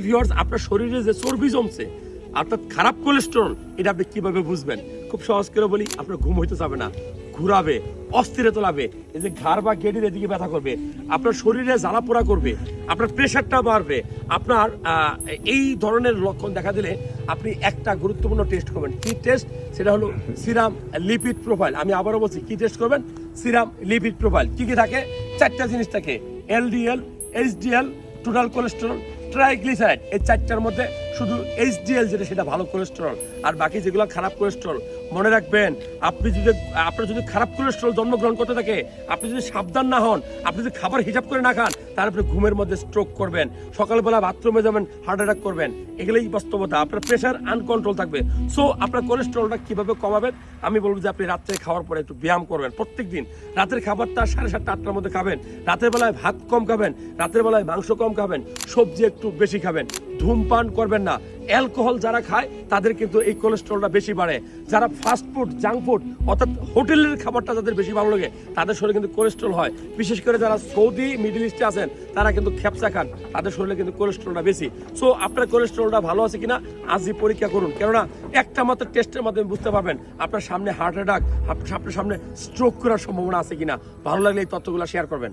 Viewers, আপনার শরীরে যে চর্বি জমছে অর্থাৎ খারাপ কোলেস্টেরল, এটা আপনি কিভাবে বুঝবেন? খুব সহজ করে বলি, আপনার ঘুম হইতে যাবে না, ঘুরাবে, অস্থিরতা লাগবে, এই যে ঘাড় বা গেডির এদিকে ব্যথা করবে, আপনার শরীরে জ্বালা পোড়া করবে, আপনার প্রেশারটা বাড়বে। আপনার এই ধরনের লক্ষণ দেখা দিলে আপনি একটা গুরুত্বপূর্ণ টেস্ট করবেন। কি টেস্ট? সেটা হলো সিরাম লিপিড প্রোফাইল। আমি আবারও বলছি, কি টেস্ট করবেন? Serum lipid profile. কি কি থাকে? 4টা জিনিস থাকে, LDL, HDL, total cholesterol, triglyceride. এই 4টার মধ্যে শুধু এইচডিএল যেটা, সেটা ভালো কোলেস্টেরল, আর বাকি যেগুলো খারাপ কোলেস্টেরল। মনে রাখবেন, আপনার যদি খারাপ কোলেস্টেরল জন্মগ্রহণ করতে থাকে, আপনি যদি সাবধান না হন, আপনি যদি খাবার হিসাব করে না খান, তারপরে ঘুমের মধ্যে স্ট্রোক করবেন, সকালবেলা বাথরুমে যাবেন, হার্ট অ্যাটাক করবেন। এগুলোই বাস্তবতা। আপনার প্রেশার আনকন্ট্রোল থাকবে। সো আপনার কোলেস্টেরলটা কিভাবে কমাবেন? আমি বলবো যে আপনি রাত্রে খাওয়ার পরে একটু ব্যায়াম করবেন। প্রত্যেক দিন রাতের খাবারটা 7:30 8টার মধ্যে খাবেন। রাতের বেলায় ভাত কম খাবেন, রাতের বেলায় মাংস কম খাবেন, সবজি একটু বেশি খাবেন। ধূমপান করবেন না। অ্যালকোহল যারা খায় তাদের কিন্তু এই কোলেস্টেরলটা বেশি বাড়ে। যারা ফাস্ট ফুড, জাঙ্ক ফুড অর্থাৎ হোটেলের খাবারটা যাদের বেশি ভালো লাগে, তাদের শরীরে কিন্তু কোলেস্টেরল হয়। বিশেষ করে যারা সৌদি, মিডল ইস্টে আছেন, তারা কিন্তু খেপসা খান, তাদের শরীরে কিন্তু কোলেস্টেরলটা বেশি। সো আপনার কোলেস্টেরলটা ভালো আছে কিনা আজই পরীক্ষা করুন। কেননা একটা মাত্র টেস্টের মাধ্যমে বুঝতে পারবেন আপনার সামনে হার্ট অ্যাটাক, আপনার সামনে স্ট্রোক করার সম্ভাবনা আছে কিনা। ভালো লাগলে এই তথ্যগুলো শেয়ার করবেন।